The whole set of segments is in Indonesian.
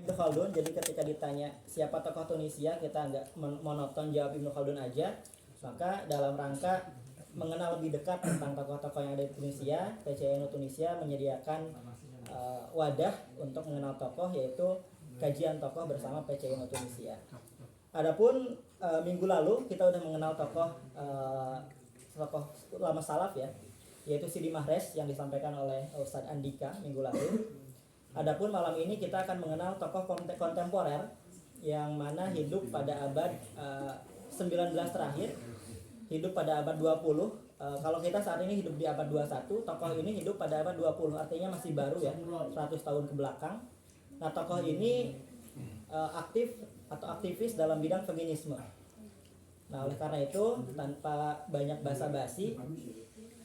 Ibnu Khaldun. Jadi ketika ditanya siapa tokoh Tunisia, kita nggak monoton jawab Ibnu Khaldun aja. Maka dalam rangka mengenal lebih dekat tentang tokoh-tokoh yang ada di Tunisia, PCNU Tunisia menyediakan wadah untuk mengenal tokoh, yaitu kajian tokoh bersama PCNU Tunisia. Adapun minggu lalu kita udah mengenal tokoh ulama salaf ya, yaitu Sidi Mahrez yang disampaikan oleh Ustadz Andika minggu lalu. Adapun malam ini kita akan mengenal tokoh kontemporer yang mana hidup pada abad 19 terakhir, hidup pada abad 20. Kalau kita saat ini hidup di abad 21, tokoh ini hidup pada abad 20, artinya masih baru ya, 100 tahun ke belakang. Nah, tokoh ini aktif atau aktivis dalam bidang feminisme. Nah, oleh karena itu, tanpa banyak basa-basi,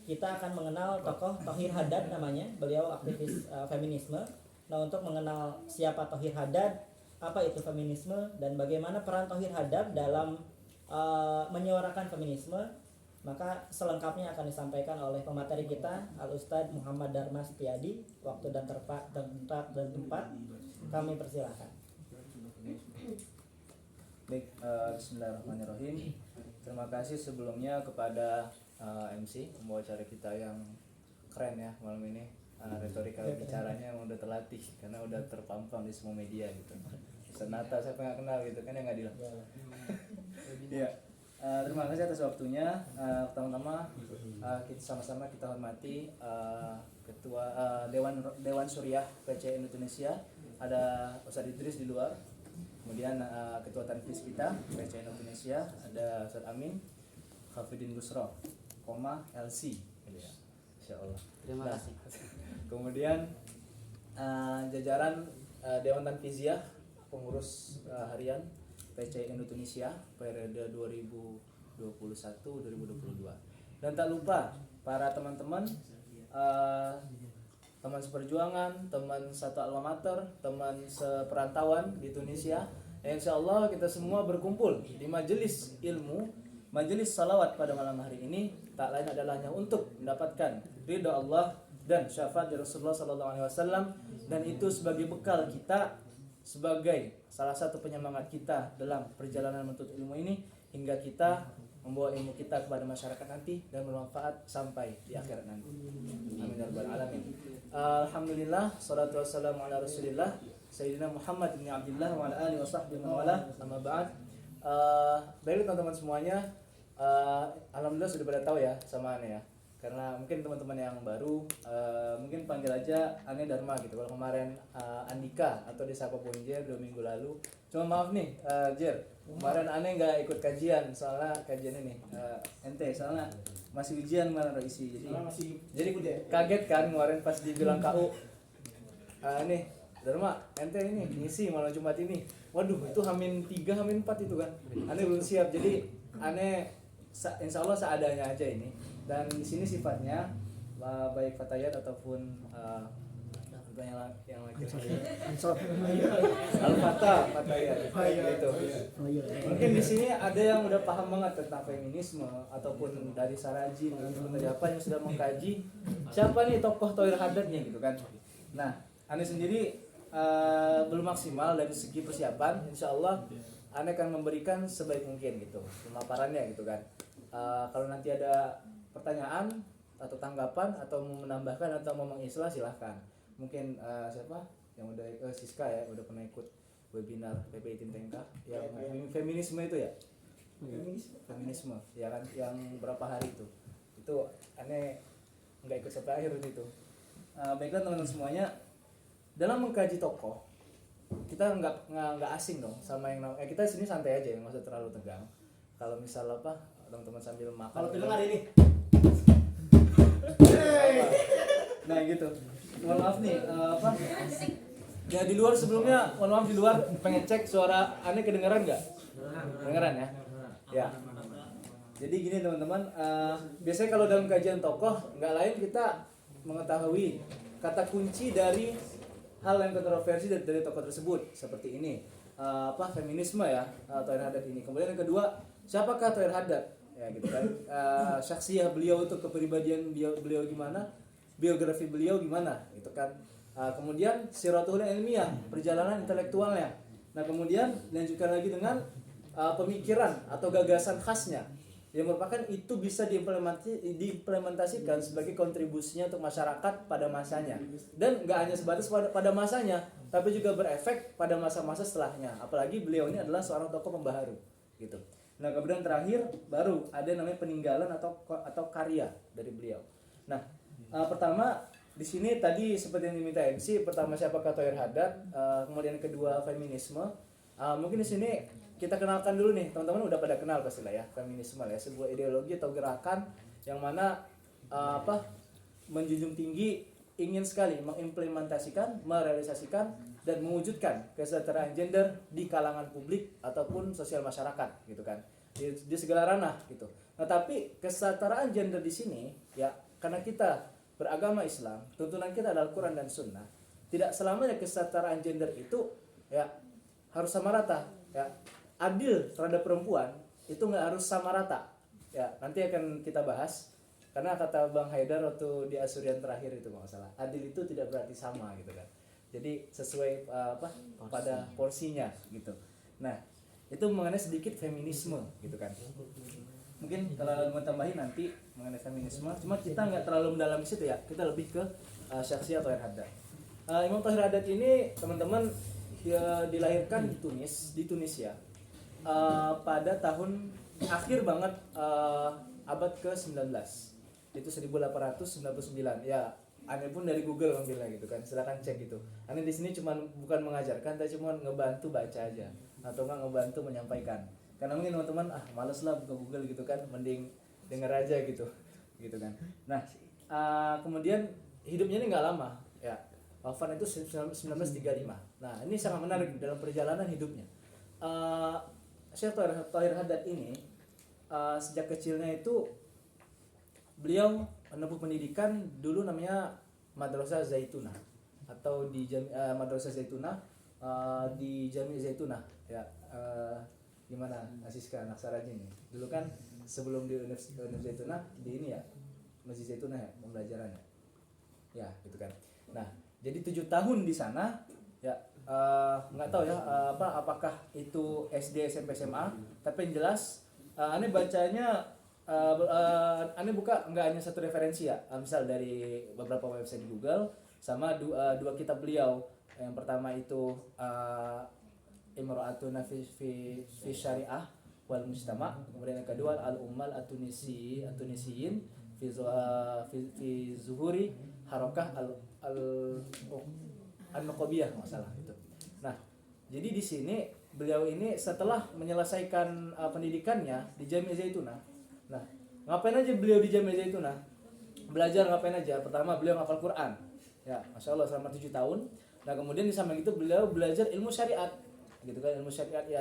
kita akan mengenal tokoh Thohir Haddad namanya. Beliau aktivis feminisme. Nah, untuk mengenal siapa Thohir Haddad, apa itu feminisme, dan bagaimana peran Thohir Haddad dalam menyuarakan feminisme, maka selengkapnya akan disampaikan oleh pemateri kita, Al-Ustadz Muhammad Darmas Setiadi. Waktu dan tempat kami persilahkan. Baik, bismillahirrahmanirrahim. Terima kasih sebelumnya kepada MC pembawa acara kita yang keren ya malam ini. Retorika bicaranya emang udah terlatih karena udah terpampang di semua media gitu. Senata siapa yang kenal gitu kan, yang nggak bilang. Iya. Terima kasih atas waktunya. Pertama-tama kita sama-sama kita hormati Ketua Dewan Suriah PCNU Indonesia, ada Ustadz Idris di luar. Kemudian Ketua Tanfis kita PCNU Indonesia, ada Ustadz Amin Khafidin Busro, LC gitu ya. Insyaallah. Terima kasih. Kemudian jajaran Dewan Tanfiziyah, pengurus harian PCNU Indonesia periode 2021-2022. Dan tak lupa para teman-teman, teman seperjuangan, teman satu alma mater, teman seperantauan di Tunisia. Insya Allah kita semua berkumpul di majelis ilmu, majelis salawat pada malam hari ini, tak lain adalah hanya untuk mendapatkan ridha Allah dan syafaat dari Rasulullah SAW, dan itu sebagai bekal kita, sebagai salah satu penyemangat kita dalam perjalanan menuntut ilmu ini, hingga kita membawa ilmu kita kepada masyarakat nanti dan bermanfaat sampai di akhirat nanti. Amin ya rabbal alamin. Alhamdulillah, salatu wassalamu ala Rasulillah Sayyidina Muhammad bin Abdullah wa ala alihi wa sahbihi wa ala amma ba'd. Baik teman-teman semuanya, alhamdulillah sudah pada tahu ya sama Ane ya. Karena mungkin teman-teman yang baru mungkin panggil aja Ane Dharma gitu. Kalau kemarin Andika atau disapa Ponjer 2 minggu lalu. Cuma maaf nih Jer, kemarin Ane nggak ikut kajian soalnya kajian ini ente soalnya masih ujian mana isi. Jadi kaget kan kemarin pas dibilang KU nih Dharma ente ini ngisi malam Jumat ini. Waduh itu H-3 H-4 itu kan. Ane belum siap, jadi Ane insya Allah seadanya aja ini. Dan di sini sifatnya baik fatayat ataupun yang lagi fatayat gitu. Mungkin di sini ada yang udah paham banget tentang feminisme ataupun dari Sarajin ataupun dari apa yang sudah mengkaji siapa nih tokoh Thohir Haddadnya gitu kan. Nah, Ane sendiri belum maksimal dari segi persiapan. Insya Allah Ane akan memberikan sebaik mungkin gitu pemaparannya gitu kan. Kalau nanti ada pertanyaan atau tanggapan atau mau menambahkan atau mau mengislah silahkan. Mungkin siapa yang udah Siska ya udah pernah ikut webinar PPI Timtengka yang feminisme itu ya, feminisme ya kan, yang berapa hari itu Ane nggak ikut sampai akhir itu. Baiklah teman-teman semuanya, dalam mengkaji tokoh kita nggak asing dong sama yang kita sini santai aja, nggak usah terlalu tegang. Kalau misal apa teman-teman sambil makan. Kalau film ada ini. Nah gitu. Mohon maaf nih ya di luar sebelumnya, mohon maaf di luar pengen cek suara Ane kedengeran nggak? Kedengeran ya? Ya. Jadi gini teman-teman, biasanya kalau dalam kajian tokoh nggak lain kita mengetahui kata kunci dari hal yang kontroversi dari tokoh tersebut seperti ini. Feminisme ya, Thohir Haddad ini. Kemudian yang kedua, siapakah Thohir Haddad? Ya gitu kan. Syakhsiyah beliau itu, kepribadian beliau gimana? Biografi beliau gimana gitu kan. Kemudian siratul ilmiah, perjalanan intelektualnya. Nah, kemudian dilanjutkan lagi dengan pemikiran atau gagasan khasnya yang merupakan itu bisa diimplementasikan sebagai kontribusinya untuk masyarakat pada masanya, dan nggak hanya sebatas pada masanya, tapi juga berefek pada masa-masa setelahnya. Apalagi beliau ini adalah seorang tokoh pembaharu gitu. Nah, kemudian terakhir baru ada namanya peninggalan atau karya dari beliau. Nah, pertama di sini tadi seperti yang diminta MC, pertama siapakah Thohir Haddad, kemudian kedua feminisme. Mungkin di sini kita kenalkan dulu nih, teman-teman udah pada kenal pastilah ya, feminisme ya, sebuah ideologi atau gerakan yang mana menjunjung tinggi, ingin sekali mengimplementasikan, merealisasikan dan mewujudkan kesetaraan gender di kalangan publik ataupun sosial masyarakat gitu kan, di segala ranah gitu. Nah, tapi kesetaraan gender di sini ya, karena kita beragama Islam, tuntunan kita adalah Quran dan Sunnah. Tidak selamanya kesetaraan gender itu ya harus sama rata ya. Adil terhadap perempuan itu nggak harus sama rata ya, nanti akan kita bahas. Karena kata Bang Haidar waktu di Asurian terakhir itu nggak salah, adil itu tidak berarti sama gitu kan, jadi sesuai pada porsinya gitu. Nah, itu mengenai sedikit feminisme gitu kan. Mungkin kalau mau tambahin nanti mengenai feminisme, cuma kita nggak terlalu mendalam di situ ya, kita lebih ke syakhsiyat Thohir Haddad. Imam Thohir Haddad ini teman-teman dia dilahirkan di Tunisia pada tahun akhir banget abad ke-19, itu 1899 ya. Aneh pun dari Google ngambilnya gitu kan, silakan cek gitu. Aneh di sini cuman bukan mengajarkan, tapi cuma ngebantu baca aja atau nggak ngebantu menyampaikan. Karena mungkin teman-teman males lah buka Google gitu kan, mending denger aja gitu kan. Nah, kemudian hidupnya ini nggak lama ya, wafat itu 1935. Nah, ini sangat menarik dalam perjalanan hidupnya. Syekh Thohir Haddad ini sejak kecilnya itu beliau menempuh pendidikan dulu namanya Madrasah Zaitunah atau di Madrasah Zaitunah di Jami Zaitunah ya. Gimana Asiska anak Sarajin nih dulu kan sebelum di Universitas Zaitunah di ini ya, Masjid Zaitunah ya pembelajarannya ya gitu kan. Nah, jadi 7 tahun di sana ya, nggak tahu ya apakah itu SD SMP SMA, tapi yang jelas aneh bacanya aneh buka nggak hanya satu referensi ya, misal dari beberapa website di Google sama dua kitab beliau. Yang pertama itu Imra'atuna fi Syariah wal Mujtama, kemudian yang kedua Al-Ummal At-Tunisiyin fi Zuhuri Harakah Al-Nuqabiyah masalah itu. Nah, jadi di sini beliau ini setelah menyelesaikan pendidikannya di Jami' Zaitunah. Nah, ngapain aja beliau di Jami' Zaitunah? Belajar ngapain aja? Pertama beliau hafal Quran. Ya, Masya Allah selama 7 tahun. Nah, kemudian di samping itu beliau belajar ilmu syariat. Gitu kan, ilmu syariat ya,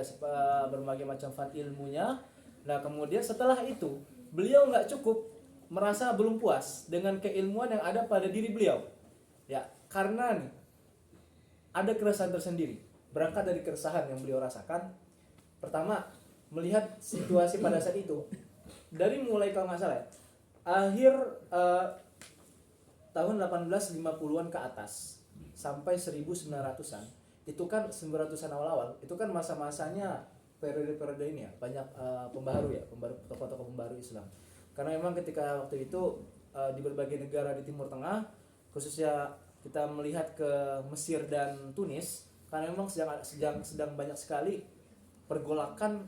berbagai macam fan ilmunya. Nah, kemudian setelah itu beliau nggak cukup, merasa belum puas dengan keilmuan yang ada pada diri beliau. Ya, karena nih ada keresahan tersendiri. Berangkat dari keresahan yang beliau rasakan. Pertama, melihat situasi pada saat itu. Dari mulai kalau nggak salah ya, akhir tahun 1850-an ke atas sampai 1900-an, itu kan 900-an awal-awal, itu kan masa-masanya periode-periode ini ya, banyak pembaharu tokoh-tokoh pembaharu Islam. Karena memang ketika waktu itu di berbagai negara di Timur Tengah, khususnya kita melihat ke Mesir dan Tunis, karena memang sedang banyak sekali pergolakan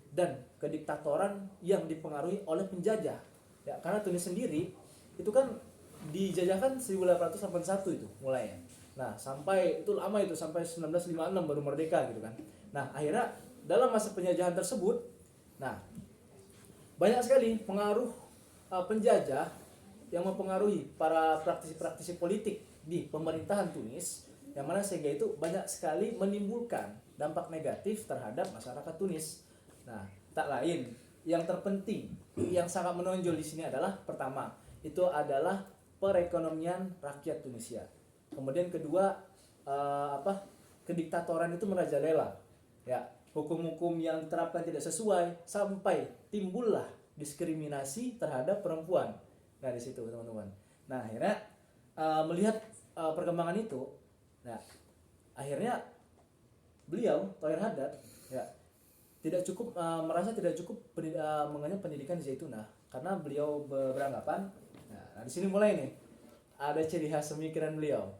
dan kediktatoran yang dipengaruhi oleh penjajah. Ya, karena Tunis sendiri itu kan dijajahkan 1881 itu mulainya. Nah, sampai itu lama itu sampai 1956 baru merdeka gitu kan. Nah, akhirnya dalam masa penjajahan tersebut, nah banyak sekali pengaruh penjajah yang mempengaruhi para praktisi-praktisi politik di pemerintahan Tunis, yang mana sehingga itu banyak sekali menimbulkan dampak negatif terhadap masyarakat Tunis. Nah, tak lain yang terpenting yang sangat menonjol di sini adalah pertama, itu adalah perekonomian rakyat Tunisia. Kemudian kedua, kediktatoran itu merajalela. Ya, hukum-hukum yang diterapkan tidak sesuai sampai timbullah diskriminasi terhadap perempuan. Nah, di situ teman-teman. Nah, akhirnya melihat perkembangan itu, nah akhirnya beliau Thohir Haddad ya tidak cukup merasa tidak cukup mengenyam pendidikan di Zaitunah karena beliau beranggapan. Nah, di sini mulai nih ada ciri khas pemikiran beliau.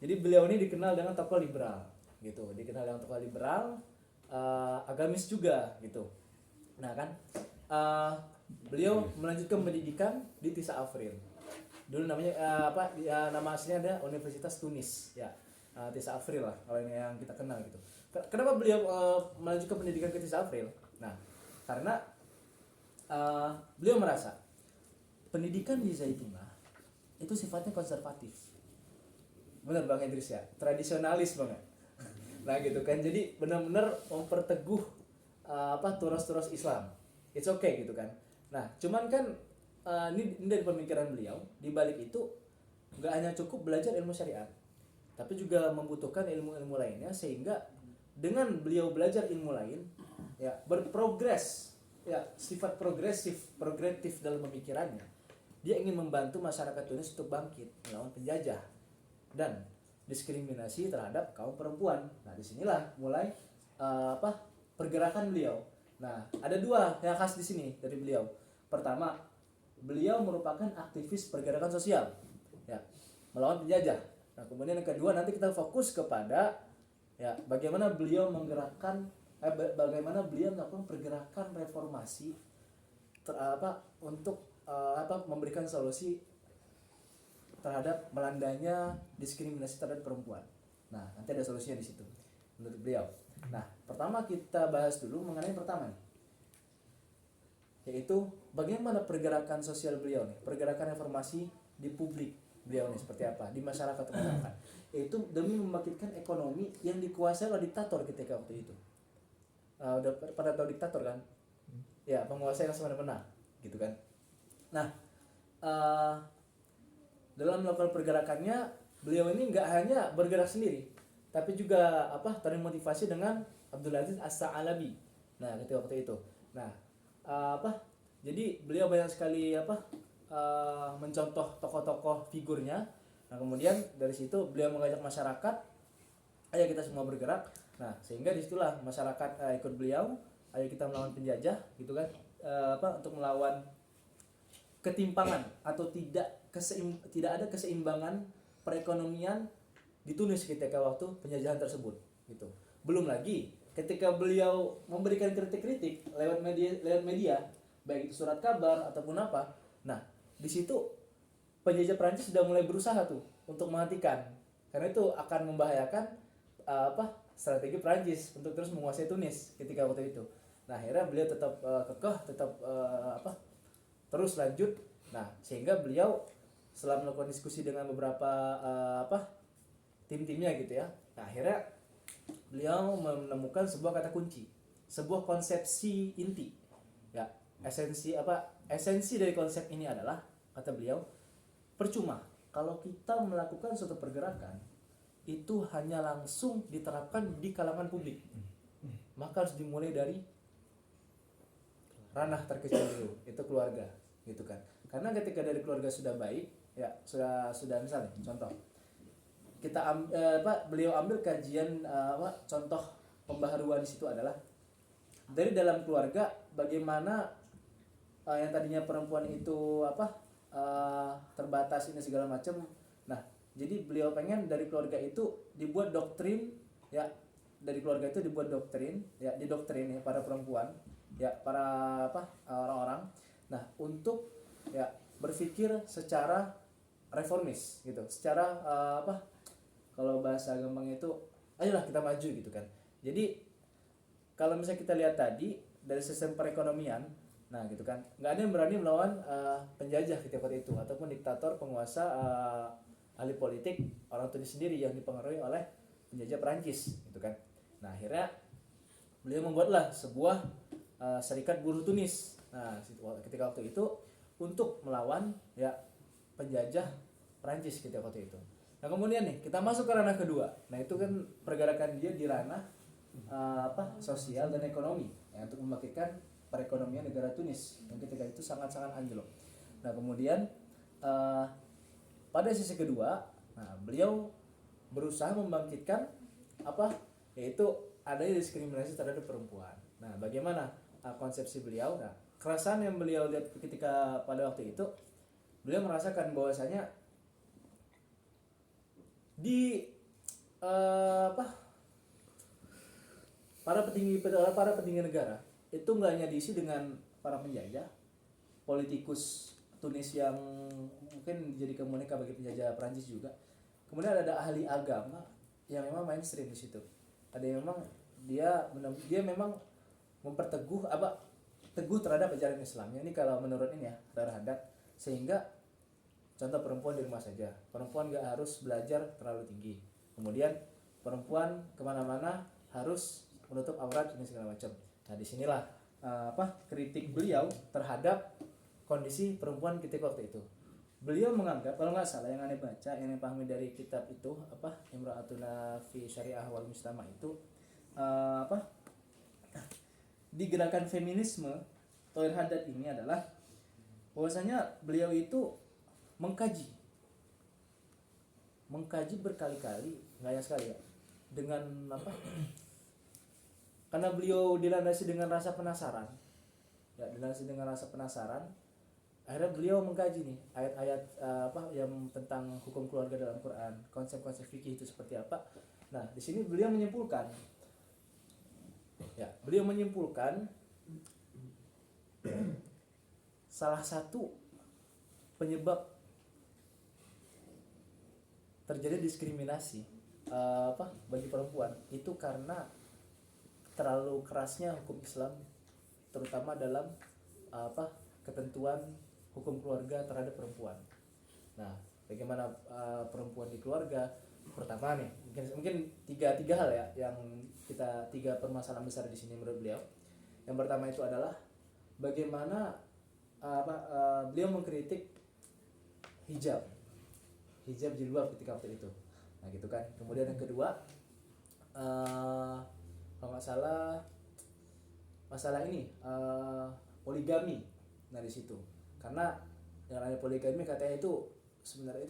Jadi beliau ini dikenal dengan tokoh liberal gitu, dikenal dengan tokoh liberal, agamis juga gitu. Nah kan beliau melanjutkan pendidikan di Tisa Afril. Dulu namanya nama aslinya ada Universitas Tunis ya. Tisa Afril lah kalau yang kita kenal gitu. Kenapa beliau melanjutkan pendidikan ke Tisa Afril? Nah, karena beliau merasa pendidikan di Zaitunah itu sifatnya konservatif. Benar Bang Idris ya, tradisionalis banget. Nah gitu kan, jadi benar-benar memperteguh turas-turas Islam. It's okay gitu kan. Nah, cuman kan ini dari pemikiran beliau, di balik itu nggak hanya cukup belajar ilmu syariat, tapi juga membutuhkan ilmu-ilmu lainnya, sehingga dengan beliau belajar ilmu lain ya berprogres ya, sifat progresif dalam pemikirannya, dia ingin membantu masyarakat Tunis untuk bangkit melawan penjajah dan diskriminasi terhadap kaum perempuan. Nah disinilah mulai pergerakan beliau. Nah ada dua yang khas di sini dari beliau. Pertama, beliau merupakan aktivis pergerakan sosial ya, melawan penjajah. Nah kemudian yang kedua, nanti kita fokus kepada ya bagaimana beliau menggerakkan bagaimana beliau melakukan pergerakan reformasi untuk memberikan solusi terhadap melandanya diskriminasi terhadap perempuan. Nah nanti ada solusinya di situ menurut beliau. Nah pertama kita bahas dulu mengenai pertama nih, yaitu bagaimana pergerakan sosial beliau nih, pergerakan reformasi di publik beliau nih seperti apa di masyarakat masyarakat, yaitu demi membangkitkan ekonomi yang dikuasai oleh diktator ketika waktu itu. Udah pada tahu diktator kan? Ya, penguasa yang semena-mena gitu kan. Nah dalam melakukan pergerakannya, beliau ini nggak hanya bergerak sendiri, tapi juga termotivasi dengan Abdul Aziz As-Sa'alabi. Nah ketika waktu itu, nah jadi beliau banyak sekali mencontoh tokoh-tokoh figurnya. Nah kemudian dari situ beliau mengajak masyarakat, ayo kita semua bergerak. Nah sehingga disitulah masyarakat ikut beliau, ayo kita melawan penjajah gitu kan, untuk melawan ketimpangan atau tidak ada keseimbangan perekonomian di Tunis ketika waktu penjajahan tersebut gitu. Belum lagi ketika beliau memberikan kritik-kritik lewat media baik itu surat kabar ataupun apa. Nah di situ penjajah Prancis sudah mulai berusaha tuh untuk menghentikan, karena itu akan membahayakan strategi Prancis untuk terus menguasai Tunis ketika waktu itu. Nah akhirnya beliau tetap kekeh, tetap terus lanjut. Nah sehingga beliau setelah melakukan diskusi dengan beberapa tim-timnya gitu ya, nah akhirnya beliau menemukan sebuah kata kunci, sebuah konsepsi inti ya. Esensi dari konsep ini adalah, kata beliau, percuma kalau kita melakukan suatu pergerakan itu hanya langsung diterapkan di kalangan publik, maka harus dimulai dari ranah terkecil dulu, itu keluarga gitu kan. Karena ketika dari keluarga sudah baik ya, sudah misalnya contoh kita beliau ambil kajian contoh pembaharuan di situ adalah dari dalam keluarga, bagaimana yang tadinya perempuan itu terbatas ini segala macam. Nah jadi beliau pengen dari keluarga itu dibuat doktrin ya, dari keluarga itu dibuat doktrin ya, didoktrin ya para perempuan ya, para orang-orang, nah untuk ya berpikir secara reformis gitu, secara kalau bahasa gampang itu ayolah kita maju gitu kan. Jadi kalau misalnya kita lihat tadi dari sistem perekonomian, nah gitu kan, nggak ada yang berani melawan penjajah ketika itu ataupun diktator penguasa ahli politik orang Tunis sendiri yang dipengaruhi oleh penjajah Perancis gitu kan. Nah akhirnya beliau membuatlah sebuah serikat buruh Tunis. Nah ketika waktu itu untuk melawan ya penjajah Perancis ketika waktu itu. Nah kemudian nih kita masuk ke ranah kedua. Nah itu kan pergerakan dia di ranah sosial dan ekonomi ya, untuk membangkitkan perekonomian negara Tunis yang ketika itu sangat-sangat anjlok. Nah kemudian pada sisi kedua Nah, beliau berusaha membangkitkan apa? Yaitu adanya diskriminasi terhadap perempuan. Nah, bagaimana konsepsi beliau? Nah, keresahan yang beliau lihat ketika pada waktu itu, beliau merasakan bahwasanya di apa? Para petinggi negara itu nggak hanya diisi dengan para penjajah, politikus Tunis yang mungkin jadi boneka bagi penjajah Prancis juga. Kemudian ada ahli agama yang memang mainstream di situ. Ada yang memang dia memang memperteguh teguh terhadap ajaran Islamnya. Ini kalau menurut ini ya, terhadap sehingga contoh perempuan di rumah saja. Perempuan nggak harus belajar terlalu tinggi. Kemudian perempuan kemana-mana harus menutup aurat ini segala macam. Nah disinilah kritik beliau terhadap kondisi perempuan ketika waktu itu. Beliau menganggap, kalau nggak salah yang aneh baca, yang aneh pahami dari kitab itu Imra'atuna fi Syariah wal Mujtama itu di gerakan feminisme Thohir Haddad ini adalah bahwasanya beliau itu mengkaji berkali-kali, nggak ya sekali ya, dengan karena beliau dilandasi dengan rasa penasaran, akhirnya beliau mengkaji nih ayat-ayat yang tentang hukum keluarga dalam Quran, konsep-konsep fikih itu seperti apa. Nah di sini beliau menyimpulkan salah satu penyebab terjadi diskriminasi bagi perempuan itu karena terlalu kerasnya hukum Islam, terutama dalam ketentuan hukum keluarga terhadap perempuan. Nah, bagaimana perempuan di keluarga? Pertama nih, mungkin tiga hal ya, yang tiga permasalahan besar di sini menurut beliau. Yang pertama itu adalah bagaimana beliau mengkritik hijab jilbab ketika waktu itu. Nah, gitu kan. Kemudian yang kedua, kalau nggak salah masalah ini poligami. Nah di situ karena yang namanya poligami katanya itu sebenarnya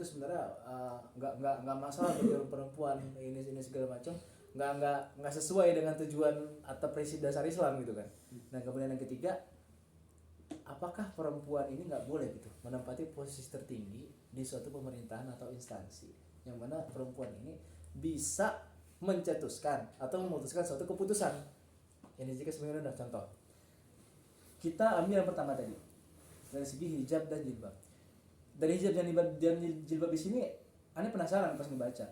nggak masalah bagi perempuan ini segala macam, nggak sesuai dengan tujuan atau prinsip dasar Islam gitu kan. Nah kemudian yang ketiga, apakah perempuan ini nggak boleh gitu menempati posisi tertinggi di suatu pemerintahan atau instansi yang mana perempuan ini bisa mencetuskan atau memutuskan suatu keputusan. Ini jika sebenarnya ada contoh. Kita ambil yang pertama tadi dari segi hijab dan jilbab. Dari hijab dan jilbab di sini, aneh penasaran pas ngebaca.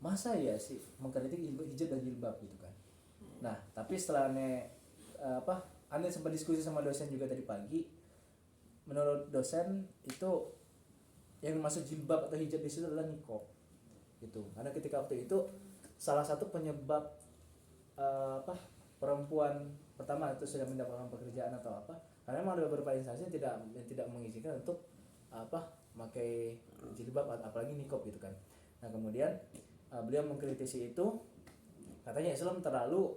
Masa ya sih mengkritik hijab dan jilbab gitu kan. Nah, tapi setelah aneh sempat diskusi sama dosen juga tadi pagi. Menurut dosen itu yang masuk jilbab atau hijab di situ adalah niqab. Gitu. Karena ketika waktu itu salah satu penyebab perempuan pertama itu sudah mendapatkan pekerjaan atau apa, karena memang ada beberapa instansi yang tidak mengizinkan untuk memakai jilbab apalagi niqab gitu kan. Nah kemudian beliau mengkritisi itu, katanya Islam terlalu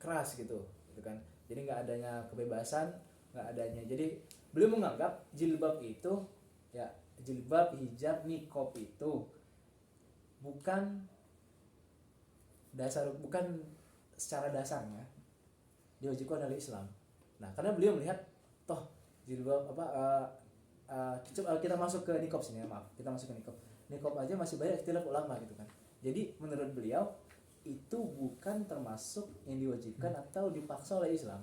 keras gitu kan, jadi nggak adanya kebebasan, jadi beliau menganggap jilbab itu ya, jilbab, hijab, niqab itu bukan secara dasarnya diwajibkan oleh Islam. Nah, karena beliau melihat toh jilbab kita masuk ke niqab sini ya, kita masuk ke niqab. Niqab aja masih banyak ikhtilaf ulama gitu kan. Jadi menurut beliau itu bukan termasuk yang diwajibkan atau dipaksa oleh Islam.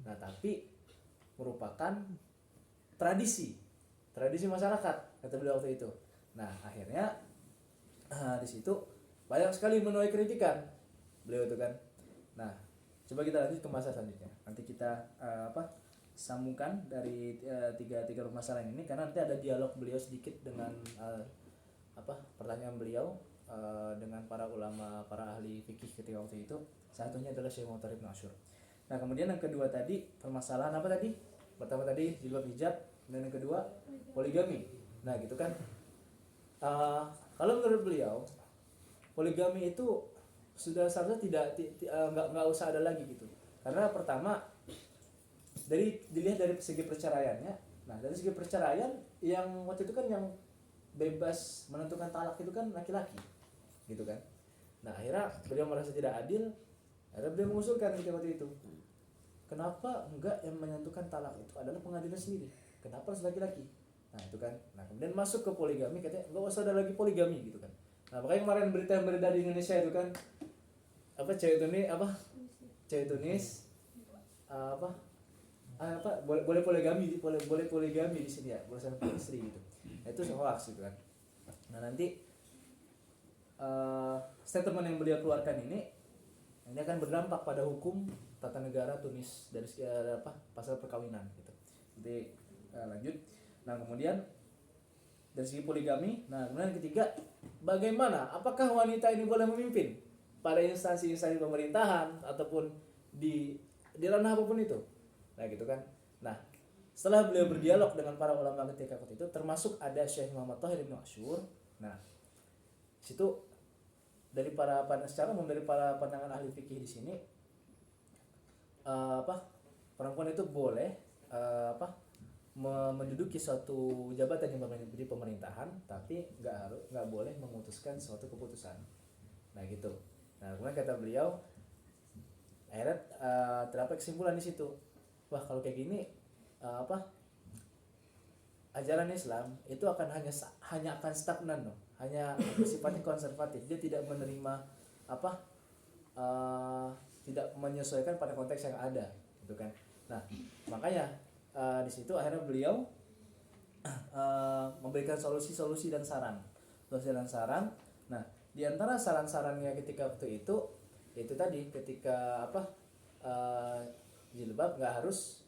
Nah, tapi merupakan tradisi masyarakat kata beliau waktu itu. Nah, akhirnya di situ banyak sekali menuai kritikan beliau itu kan. Nah, coba kita lanjut ke masa selanjutnya. Nanti kita sambungkan dari tiga permasalahan ini, karena nanti ada dialog beliau sedikit dengan pertanyaan beliau dengan para ulama, para ahli fikih ketika waktu itu. Satunya adalah Syekh Mu'tabar Ibn Asyur. Nah, kemudian yang kedua tadi permasalahan apa tadi? Pertama tadi jilbab hijab, dan yang kedua poligami. Nah, gitu kan. Kalau menurut beliau poligami itu sudah seharusnya nggak usah ada lagi gitu. Karena pertama dilihat dari segi perceraiannya. Nah, dari segi perceraian yang waktu itu kan yang bebas menentukan talak itu kan laki-laki, gitu kan. Nah akhirnya beliau merasa tidak adil, akhirnya beliau mengusulkan ketika waktu itu, kenapa enggak yang menentukan talak itu adalah pengadilan sendiri, kenapa harus laki-laki. Nah itu kan, nah kemudian masuk ke poligami, katanya enggak usah ada lagi poligami gitu kan. Nah makanya kemarin berita yang beredar di Indonesia itu kan, apa cewek Tunis boleh poligami, boleh poligami di sini ya, boleh sampai istri gitu. Nah, itu hoax gitu kan. Nah nanti statement yang beliau keluarkan ini akan berdampak pada hukum tata negara Tunis dari pasal perkawinan gitu. Nanti lanjut. Nah kemudian dari segi poligami, nah kemudian yang ketiga, bagaimana apakah wanita ini boleh memimpin pada instansi-instansi pemerintahan ataupun di ranah apapun itu. Nah gitu kan. Nah setelah beliau berdialog dengan para ulama ketika waktu itu, termasuk ada Syekh Muhammad Thahir Ibnu Asyur. Nah situ dari para pandangan ahli fikih di sini, perempuan itu boleh menduduki suatu jabatan di pemerintahan, tapi nggak boleh memutuskan suatu keputusan. Nah gitu. Nah kemudian kata beliau, akhirnya terdapat kesimpulan di situ, wah kalau kayak gini ajaran Islam itu hanya akan stagnan, hanya sifatnya konservatif, dia tidak menerima tidak menyesuaikan pada konteks yang ada, gitu kan. Nah makanya di situ akhirnya beliau memberikan solusi dan saran. Nah di antara saran-sarannya ketika waktu itu tadi, ketika jilbab nggak harus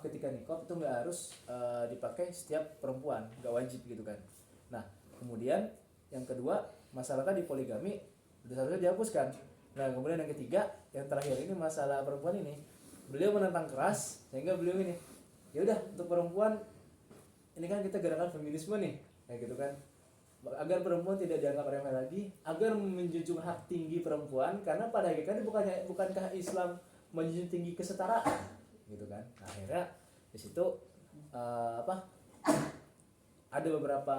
ketika niqab itu nggak harus dipakai setiap perempuan, nggak wajib gitu kan. Nah kemudian yang kedua, masalah tadi poligami seharusnya dihapuskan. Nah kemudian yang ketiga, yang terakhir ini masalah perempuan ini, beliau menentang keras sehingga beliau ini, ya udah untuk perempuan ini kan kita gerakan feminisme nih, kayak gitu kan, agar perempuan tidak dianggap remeh lagi, agar menjunjung hak tinggi perempuan, karena pada hakikatnya bukankah Islam menjunjung tinggi kesetaraan, gitu kan. Nah, akhirnya di situ ada beberapa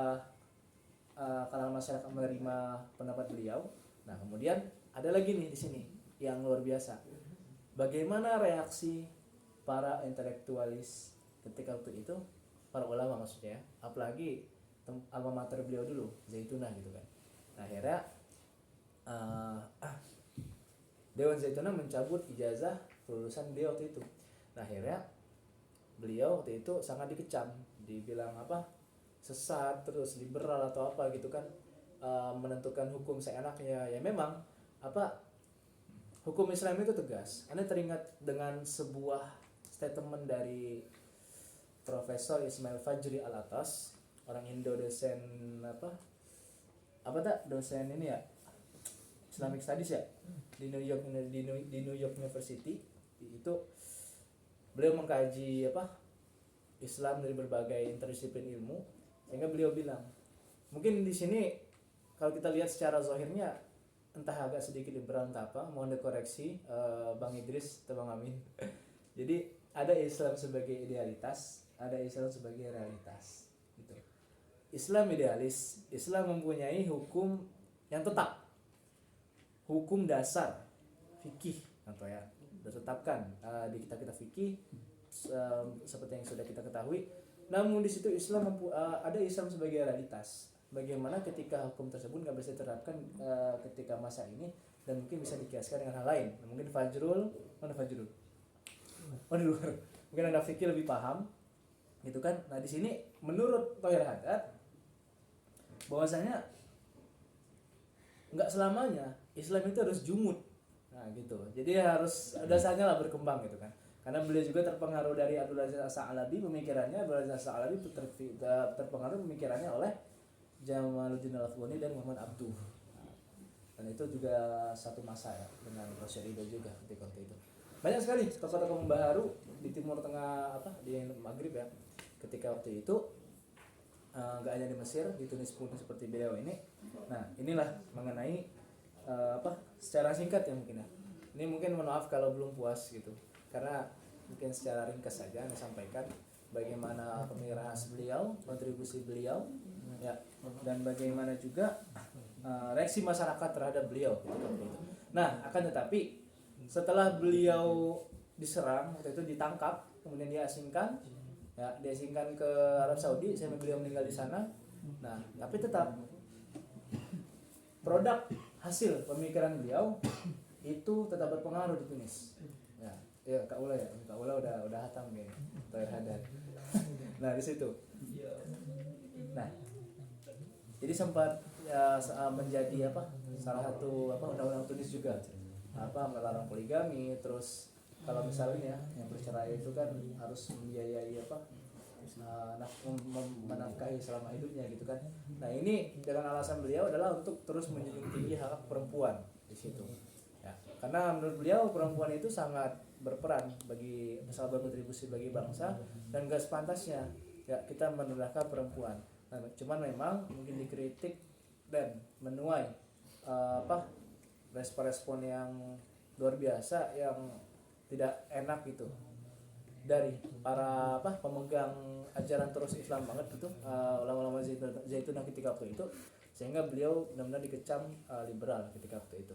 kalangan masyarakat menerima pendapat beliau. Nah kemudian ada lagi nih di sini yang luar biasa, bagaimana reaksi para intelektualis ketika waktu itu, para ulama maksudnya, apalagi alma mater beliau dulu, Zaitunah gitu kan. Nah akhirnya Dewan Zaitunah mencabut ijazah kelulusan beliau waktu itu. Nah akhirnya beliau waktu itu sangat dikecam, dibilang sesat, terus liberal atau apa gitu kan, menentukan hukum seenaknya. Ya memang hukum Islam itu tegas. Anda teringat dengan sebuah statement dari Profesor Ismail Fajri Alatas, orang Indo, dosen dosen ini ya, Islamic Studies ya, di New York University. Itu beliau mengkaji Islam dari berbagai interdisiplin ilmu, sehingga beliau bilang, mungkin di sini kalau kita lihat secara zahirnya entah agak sedikit liberal entah apa, mohon dikoreksi Bang Idris atau Bang Amin. Jadi ada Islam sebagai idealitas, ada Islam sebagai realitas gitu. Islam idealis, Islam mempunyai hukum yang tetap, hukum dasar fikih atau ya sudah tetapkan di kitab-kitab fikih seperti yang sudah kita ketahui. Namun di situ Islam ada Islam sebagai realitas. Bagaimana ketika hukum tersebut nggak bisa diterapkan ketika masa ini, dan mungkin bisa dikiaskan dengan hal lain. Mungkin Fajrul mungkin Anda fikir lebih paham gitu kan. Nah di sini menurut Thahir Haddad bahwasanya nggak selamanya Islam itu harus jumud. Nah gitu, jadi harus dasarnya lah berkembang gitu kan. Karena beliau juga terpengaruh dari Abdul Aziz As-Sa'alabi, pemikirannya Abdul Aziz As-Sa'alabi terpengaruh pemikirannya oleh Jamaluddin Al-Afghani dan Muhammad Abduh. Dan itu juga satu masa ya dengan Rasyid Ridho juga ketika itu. Banyak sekali tokoh-tokoh membaharu di Timur Tengah di Maghrib ya. Ketika waktu itu nggak hanya di Mesir, di Tunis pun seperti beliau ini. Nah inilah mengenai secara singkat ya mungkin ya. Ini mungkin mohon maaf kalau belum puas gitu, karena mungkin secara ringkas saja saya sampaikan bagaimana pemikiran beliau, kontribusi beliau ya, dan bagaimana juga reaksi masyarakat terhadap beliau ketika itu. Nah, akan tetapi setelah beliau diserang waktu itu, ditangkap, kemudian diasingkan, ya, diasingkan ke Arab Saudi sampai beliau meninggal di sana. Nah, tapi tetap produk hasil pemikiran beliau itu tetap berpengaruh di Tunis. Ya, ya Kak Ula udah hatam kayaknya. Toir Hadad. Nah, di situ. Nah, jadi sempat ya, menjadi salah satu undang-undang Tunis juga melarang poligami. Terus kalau misalnya yang bercerai itu kan harus membiayai menafkahi selama hidupnya gitu kan. Nah, ini dengan alasan beliau adalah untuk terus menjunjung tinggi hak perempuan di situ. Ya, karena menurut beliau perempuan itu sangat berperan bagi berkontribusi bagi bangsa, dan gak sepantasnya ya kita merendahkan perempuan. Nah, cuman memang mungkin dikritik dan menuai respon-respon yang luar biasa yang tidak enak gitu dari para pemegang ajaran terus Islam banget gitu, ulama-ulama Zaitunah ketika waktu itu, sehingga beliau benar-benar dikecam liberal ketika waktu itu.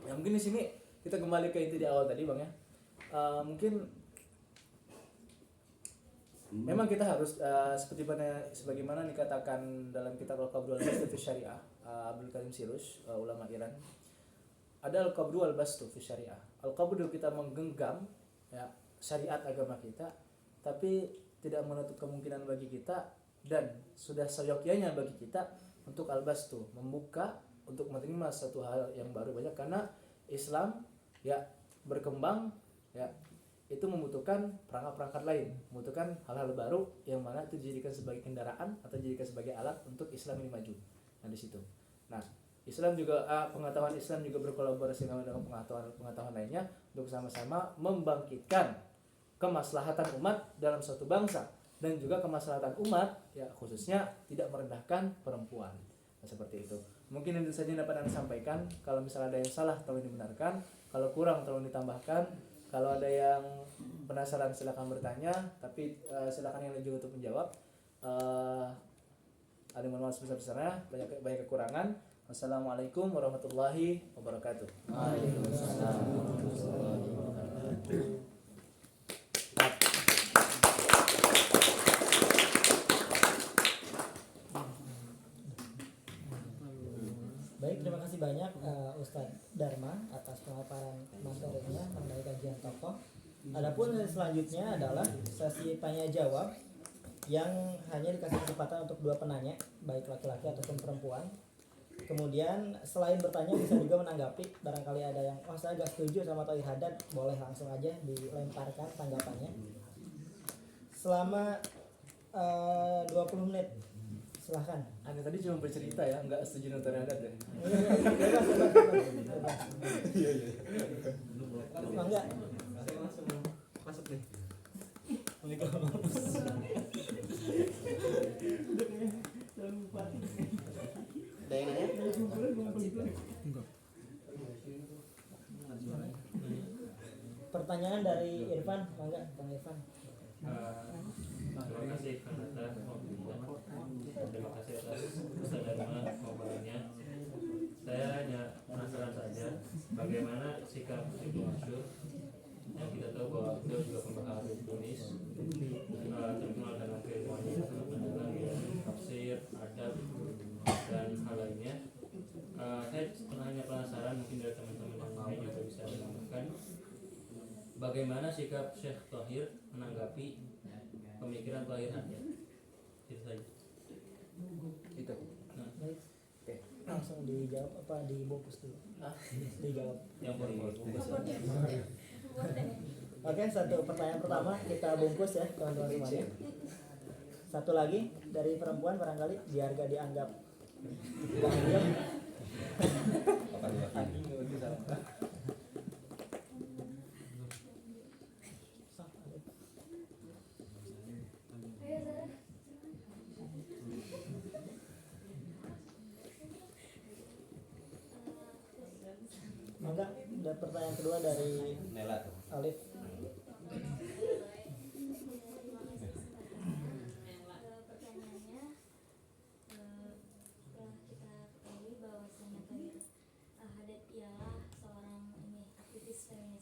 Ya, mungkin di sini kita kembali ke inti di awal tadi Bang ya. Mungkin memang kita harus sebagaimana dikatakan dalam kitab Al-Qabdu al-Bastu fi Syariah, Abdul Karim Sirus, ulama Iran. Ada Al-Qabdu al-Bastu fi Syariah. Al-Qabdu kita menggenggam ya syariat agama kita, tapi tidak menutup kemungkinan bagi kita dan sudah seyogyanya bagi kita untuk al-bastu, membuka untuk menerima satu hal yang baru banyak, karena Islam ya berkembang ya itu membutuhkan perangkat-perangkat lain, membutuhkan hal-hal baru yang mana itu dijadikan sebagai kendaraan atau dijadikan sebagai alat untuk Islam ini maju. Nah, di situ. Nah, Islam juga pengetahuan Islam juga berkolaborasi dengan pengetahuan lainnya untuk sama-sama membangkitkan kemaslahatan umat dalam suatu bangsa, dan juga kemaslahatan umat ya khususnya tidak merendahkan perempuan. Nah, seperti itu. Mungkin itu saja yang dapat Anda sampaikan. Kalau misalnya ada yang salah tolong dibenarkan, kalau kurang tolong ditambahkan. Kalau ada yang penasaran silakan bertanya, tapi silakan yang lain juga untuk menjawab. Ada mohon maaf sebesar-besarnya, banyak kekurangan. Wassalamualaikum warahmatullahi wabarakatuh. Waalaikumsalam warahmatullahi wabarakatuh. Baik, terima kasih banyak Ustadz Dharma atas pemaparan materinya mengenai kajian tokoh. Adapun selanjutnya adalah sesi tanya jawab yang hanya dikasih kesempatan untuk 2 penanya, baik laki-laki ataupun perempuan. Kemudian selain bertanya bisa juga menanggapi, barangkali ada yang saya agak setuju sama Toir Hadad, boleh langsung aja dilemparkan tanggapannya. Selama 20 menit. Silahkan. Anda tadi cuma bercerita ya, nggak setuju nonton adat ya? Iya. Enggak. Masuk nih. Ada yang nanya? Pertanyaan dari Irfan, enggak, Bang Irfan. Terima kasih atas waktunya. Terima kasih atas kesadaran ngobrolnya. Saya hanya penasaran saja bagaimana sikap Ibnu Mansur yang kita tahu bahwa beliau juga pembahas Tunis, terkenal dalam keilmuannya yang sangat mendalam ya, tafsir, adab dan hal lainnya. Saya hanya penasaran, mungkin dari teman-teman yang lain juga bisa menambahkan bagaimana sikap Syekh Thohir menanggapi pemikiran Tohir Hadad. Itu saja. Itu. Nah, Oke. Langsung dijawab apa dibungkus dulu? Dijawab. yang bungkus. Oke, satu pertanyaan pertama kita bungkus ya teman-teman semuanya. Satu lagi dari perempuan barangkali biar gak dianggap bahagia. Maka ada pertanyaan kedua dari Nela. Alif. Pertanyaannya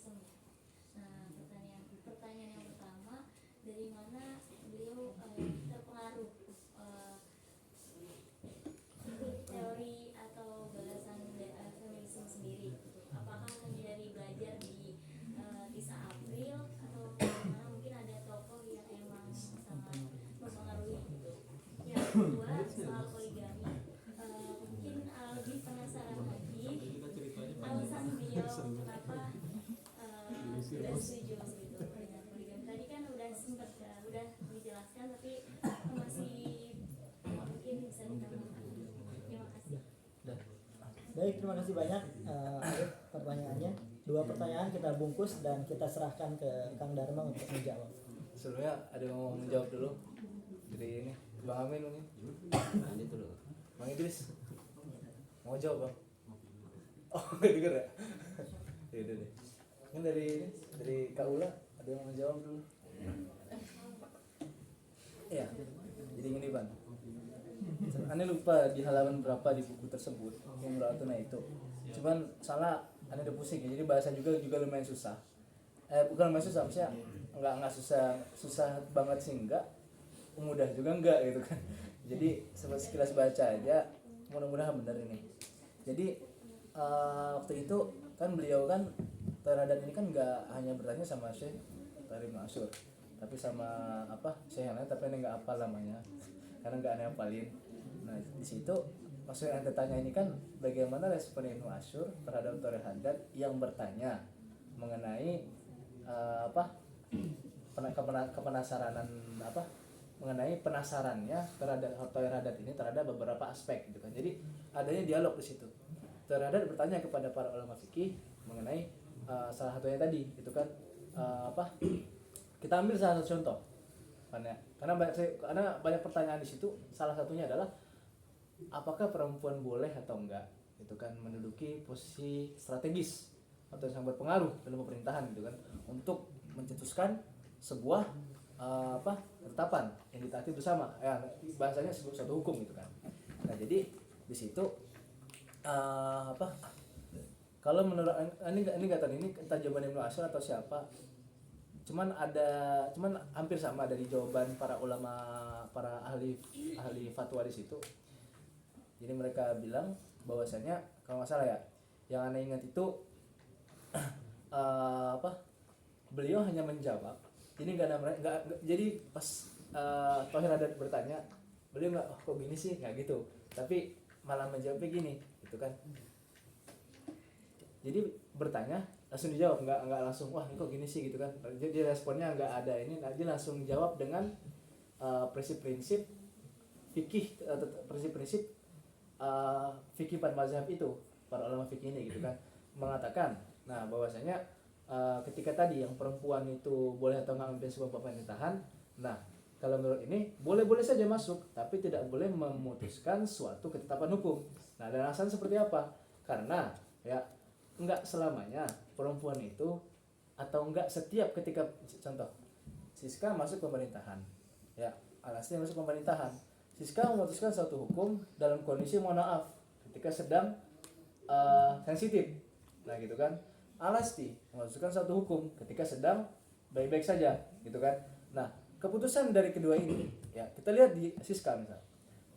Islam ya. Nah, pertanyaan yang pertama, dari mana beliau terpengaruh teori atau bahasan feminisme sendiri? Apakah hanya dari belajar di Tisa April atau bagaimana? Mungkin ada tokoh yang emang sangat mempengaruhi gitu. Yang kedua, soal poligami, mungkin lebih penasaran lagi alasan beliau kenapa tidak setuju gitu dengan poligami. Tadi kan udah sempat udah dijelaskan, tapi masih mungkin bisa ditambahkan. Terima kasih. Baik, terima kasih banyak Arif pertanyaannya. 2 pertanyaan kita bungkus dan kita serahkan ke Kang Dharma untuk menjawab. Sebelumnya ada yang mau menjawab dulu dari ini Bang Amin mungkin. Lanjut dulu. Bang Idris mau jawab Bang? Oh nggak denger ya? Ya udah deh. Ini dari Kak Ula ada yang mau menjawab dulu. Iya. Jadi gini Bang. Aneh lupa di halaman berapa di buku tersebut yang beratuna itu. Cuman salah aneh udah pusing ya. Jadi bahasa juga lumayan susah. Bukan lumayan susah, maksudnya enggak susah banget sih enggak. Mudah juga enggak gitu kan. Jadi sekilas baca aja mudah-mudahan benar ini. Jadi waktu itu kan beliau kan terhadap ini kan enggak hanya bertanya sama Syekh Tarim Asyur, tapi sama Syekh yang lain, tapi aneh enggak hafal namanya karena enggak aneh hafalin. Nah di situ maksud yang tanya ini kan bagaimana respon Ibnu Asyur terhadap Thori Haddad yang bertanya mengenai kepenasaranan mengenai penasarannya terhadap Thori Haddad ini terhadap beberapa aspek gitu kan. Jadi adanya dialog di situ. Thori Haddad bertanya kepada para ulama fikih mengenai salah satunya tadi itu kan kita ambil salah satu contoh karena banyak pertanyaan di situ. Salah satunya adalah apakah perempuan boleh atau enggak itu kan menduduki posisi strategis atau yang sangat berpengaruh dalam pemerintahan gitu kan untuk mencetuskan sebuah ketetapan yang ditaati bersama ya, bahasanya suatu hukum gitu kan. Nah jadi di situ kalau menurut ini nggak tahu ini entah jawaban Ibnu Asyur atau siapa, cuman hampir sama dari jawaban para ulama, para ahli fatwa di situ. Jadi mereka bilang bahwasanya kalau nggak salah ya, yang aneh ingat itu beliau hanya menjawab. Ini jadi pas Thori Haddad bertanya, beliau nggak kok gini sih, nggak gitu, tapi malah menjawabnya gini gitu kan. Jadi bertanya langsung dijawab, nggak langsung wah ini kok gini sih gitu kan. Jadi responnya nggak ada ini, dia langsung jawab dengan prinsip-prinsip fikih atau prinsip-prinsip fikih pada mazhab itu, para ulama fikih ini gitu kan, mengatakan nah bahwasanya ketika tadi yang perempuan itu boleh atau nggak memimpin sebuah pemerintahan, nah kalau menurut ini boleh saja masuk tapi tidak boleh memutuskan suatu ketetapan hukum. Nah dan alasan seperti apa? Karena ya enggak selamanya perempuan itu atau enggak setiap ketika, contoh Siska masuk pemerintahan ya, alasannya masuk pemerintahan, Siska memutuskan suatu hukum dalam kondisi mohon maaf ketika sedang sensitif, nah gitu kan. Alasti memutuskan suatu hukum ketika sedang baik-baik saja gitu kan. Nah keputusan dari kedua ini ya kita lihat di Siska misalnya,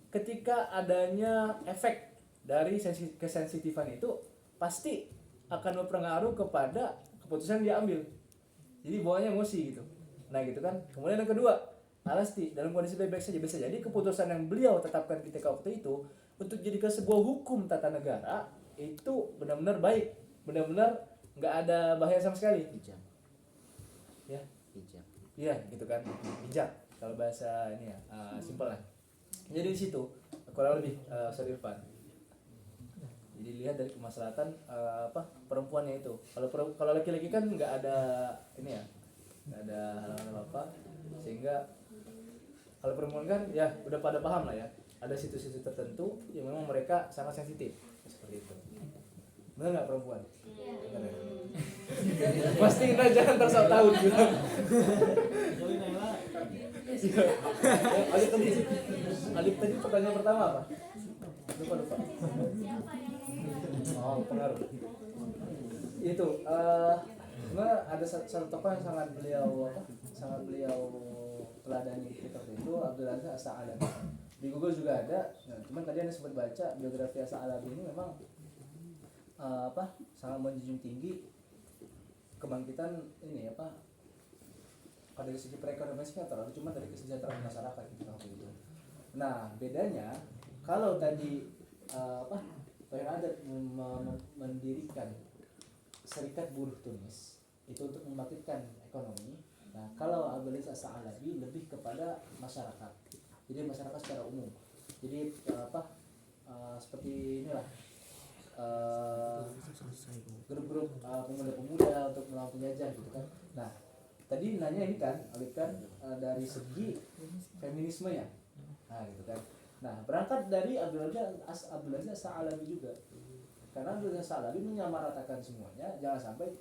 ketika adanya efek dari kesensitifan itu pasti akan berpengaruh kepada keputusan yang diambil, jadi bawahnya emosi gitu. Nah gitu kan. Kemudian yang kedua, Alasti dalam kondisi baik-baik saja, bisa jadi keputusan yang beliau tetapkan ketika waktu itu untuk jadikan sebuah hukum tata negara itu benar-benar baik, benar-benar nggak ada bahaya sama sekali. Bijak. Ya. Bijak. Iya gitu kan, bijak kalau bahasa ini ya, simpel lah. Jadi di situ kurang lebih Ustaz Irfan. Jadi lihat dari kemaslahatan perempuannya itu. Kalau laki-laki kan nggak ada ini ya, nggak ada halangan apa, sehingga kalau perempuan kan ya udah pada paham lah ya, ada situ-situ tertentu yang memang mereka sangat sensitif seperti itu. Benar nggak perempuan? Benar ya? Pasti kita jangan tersau tahu gitu. Alif tadi pertanyaan pertama apa? Lupa. Oh pengaruh. Itu Cuma ada satu tokoh yang sangat beliau teladani ketika itu, Abdul Aziz As-Sa'alabi. Di Google juga ada. Nah, cuman tadi Anda sempat baca biografi As-Sa'alabi ini memang sangat menjunjung tinggi kebangkitan ini pada dari segi perekonomian sih terlalu, cuma dari kesejahteraan masyarakat gitu waktu itu. Nah, bedanya kalau tadi Tohir Adat mendirikan Serikat Buruh Tunis itu untuk membangkitkan ekonomi. Nah, kalau Abdul Aziz As-Sa'alabi lebih kepada masyarakat. Jadi masyarakat secara umum. Jadi seperti inilah grup-grup pemuda-pemuda untuk melawan penjajah gitu kan. Nah, tadi nanya ini kan, Alif kan dari segi feminisme ya. Nah, gitu kan. Nah, berangkat dari Abdul Aziz As-Sa'alabi juga. Karena Abdul Aziz As-Sa'alabi menyamaratakan semuanya, jangan sampai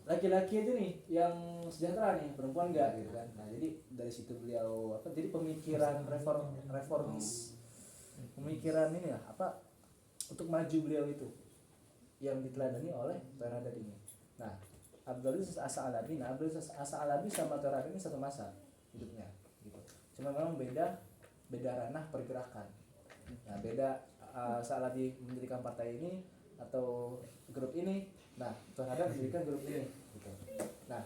laki-laki itu nih yang sejahtera nih, perempuan enggak gitu kan. Nah, jadi dari situ beliau jadi pemikiran reformis. Pemikiran ini untuk maju beliau itu yang diteladani oleh Tohir Adat ini. Nah, Abdul Aziz As-Sa'alabi, sama Tohir Adat ini satu masa hidupnya gitu. Cuma memang beda ranah pergerakan. Nah, beda Sa'alabi mendirikan partai ini atau grup ini. Nah, Tohir Adat mendirikan grup ini gitu. Nah,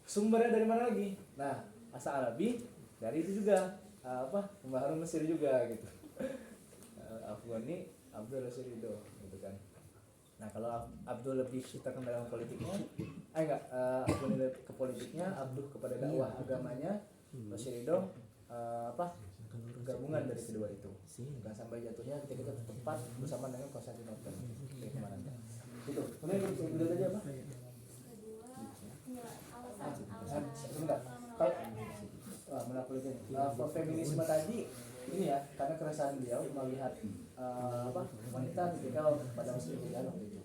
sumbernya dari mana lagi? Nah, As-Sa'alabi dari itu juga pembaharuan Mesir juga gitu. Afghani Abdul Ridho gitu kan. Nah, kalau Abdul lebih terkenal dalam politiknya, Afghani ke politiknya, Abdul kepada dakwah agamanya, Ridho gabungan dari kedua itu. Bukan sampai jatuhnya ketika itu tepat bersama dengan Konstantinopel kayak kemarin. Gitu. Kemudian kita aja apa? Sebentar. Feminisme tadi ini ya, karena keresahan beliau melihat wanita ketika pada masa penjajahan waktu itu.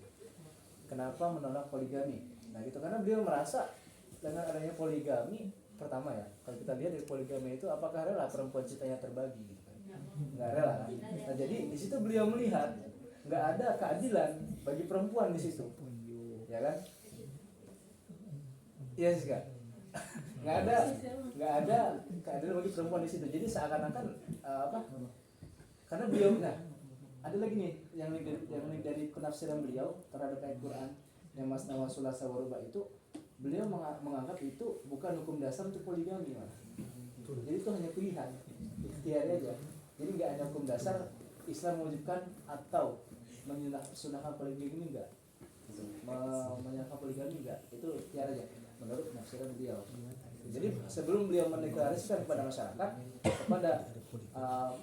Kenapa menolak poligami? Nah, gitu, karena beliau merasa dengan adanya poligami, pertama ya, kalau kita lihat dari poligami itu apakah rela perempuan cintanya terbagi gitu kan? Nggak rela kan? Nah, jadi di situ beliau melihat nggak ada keadilan bagi perempuan di situ, ya kan? Iya sih kan? nggak ada keadilan bagi perempuan di situ. Jadi seakan-akan karena beliau ada lagi nih yang dari penafsiran beliau terhadap Al-Quran yang Masna wa Sulasa wa Ruba itu, beliau menganggap itu bukan hukum dasar untuk poligami malah. Jadi itu hanya pilihan, ikhtiar aja. Jadi nggak ada hukum dasar Islam mewajibkan atau menyunahkan poligami enggak. Menyunahkan poligami enggak. Itu ikhtiar aja menurut penafsiran beliau. Jadi sebelum beliau mendeklarasikan kepada masyarakat, kepada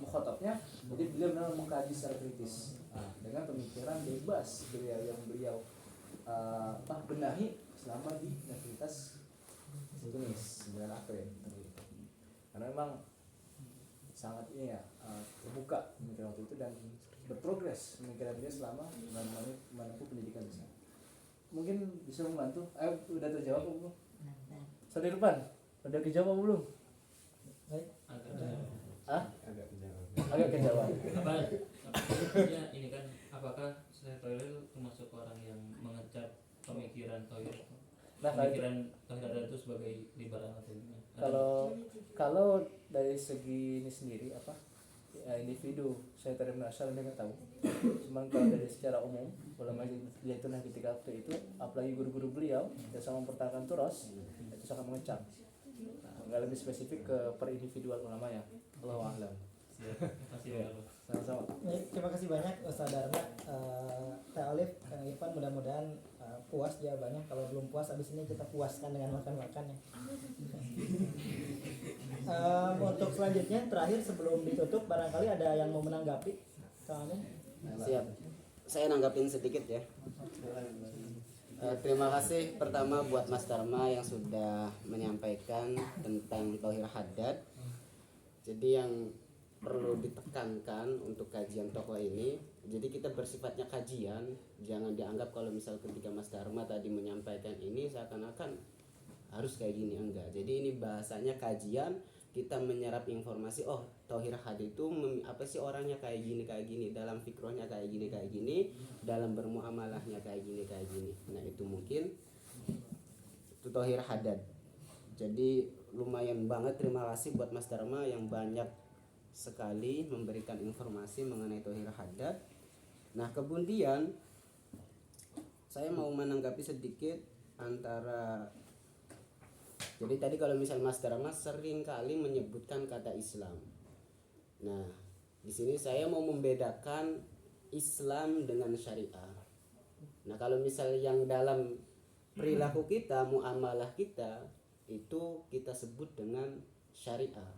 mukhatabnya, jadi beliau memang mengkaji secara kritis dengan pemikiran bebas beliau benahi selama di Universitas Tunis 9 April. Karena memang sangat terbuka pemikiran waktu itu dan berprogres pemikiran dia selama menempuh pendidikan di sana. Mungkin bisa membantu. Udah terjawab belum? Saudara depan, udah kejawab belum? Agak kejawab. Ini kan apakah Syekh Tohir termasuk orang yang mengecap pemikiran Tohir? Pemikiran Tohir Adat itu sebagai liberal atau gimana? Kalau dari segi ini sendiri individu saya tidak merasa mereka tahu. Cuman kalau dari secara umum ulama Zaitun ketika waktu itu, apalagi guru-guru beliau yang sama mempertahankan turas itu sangat mengecam. Nggak lebih spesifik ke per individual ulama ya. Allahu a'lam. Terima kasih. Sama-sama. Terima kasih banyak Ustaz Dharma, Teh Olive, Kang Irfan, mudah-mudahan puas jawabannya. Kalau belum puas, abis ini kita puaskan dengan makan-makan ya. Untuk selanjutnya, terakhir sebelum ditutup, barangkali ada yang mau menanggapi? Kang Amin? Siap. Saya nanggapin sedikit ya. Terima kasih pertama buat Mas Dharma yang sudah menyampaikan tentang Tohir Adat. Jadi yang perlu ditekankan untuk kajian tokoh ini, jadi kita bersifatnya kajian, jangan dianggap kalau misal ketika Mas Dharma tadi menyampaikan ini seakan-akan harus kayak gini, enggak. Jadi ini bahasanya kajian kita menyerap informasi, oh Tauhid Hadad itu apa sih, orangnya kayak gini, dalam fikrohnya kayak gini, dalam bermuamalahnya kayak gini. Nah itu mungkin itu Tauhid Hadad. Jadi lumayan banget, terima kasih buat Mas Dharma yang banyak sekali memberikan informasi mengenai Tauhid Hadad. Nah kemudian saya mau menanggapi sedikit antara, jadi tadi kalau misalnya Mas Dharma sering kali menyebutkan kata Islam. Nah, di sini saya mau membedakan Islam dengan syariah. Nah, kalau misalnya yang dalam perilaku kita, muamalah kita, itu kita sebut dengan syariah.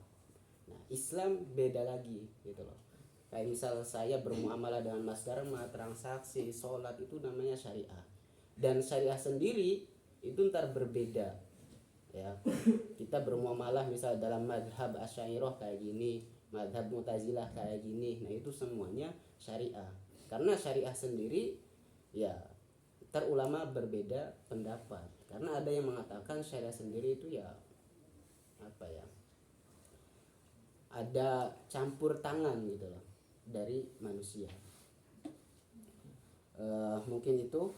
Nah, Islam beda lagi gitu loh. Kayak misal saya bermuamalah dengan Mas Dharma, transaksi, sholat, itu namanya syariah. Dan syariah sendiri itu ntar berbeda. Ya, kita bermuamalah misal dalam madhab Asy'ariyah kayak gini, madhab Mu'tazilah kayak gini, nah itu semuanya syariah. Karena syariah sendiri ya ntar ulama berbeda pendapat, karena ada yang mengatakan syariah sendiri itu ya apa ya, ada campur tangan gitu loh dari manusia. Mungkin itu.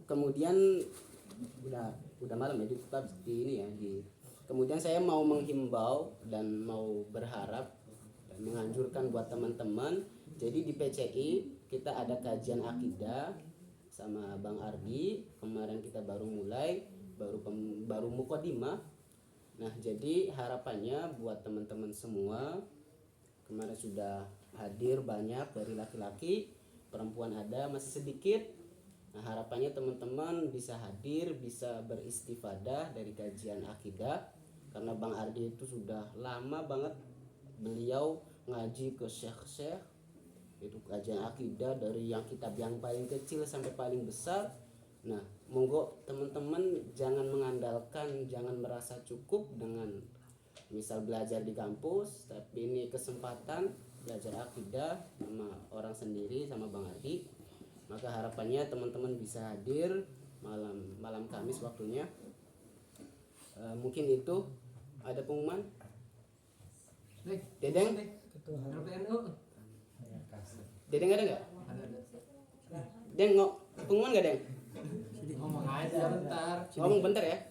Kemudian udah malam ya, tetap di ini ya kemudian saya mau menghimbau dan mau berharap dan menganjurkan buat teman-teman. Jadi di PCI kita ada kajian akidah sama Bang Ardi, kemarin kita baru mulai, baru mukadimah. Nah jadi harapannya buat teman-teman semua, kemarin sudah hadir banyak dari laki-laki, perempuan ada masih sedikit. Nah harapannya teman-teman bisa hadir, bisa beristifadah dari kajian akidah, karena Bang Ardi itu sudah lama banget beliau ngaji ke syekh-syekh, itu kajian akidah dari yang kitab yang paling kecil sampai paling besar. Nah monggo teman-teman jangan mengandalkan, jangan merasa cukup dengan misal belajar di kampus, tapi ini kesempatan belajar akidah sama orang sendiri, sama Bang Ardi. Maka harapannya teman-teman bisa hadir malam Kamis waktunya. Mungkin itu. Ada pengumuman? Dedeng? Dedeng ada nggak? Deng, pengumuman nggak Deng? Ngomong aja bentar. Ngomong bentar ya.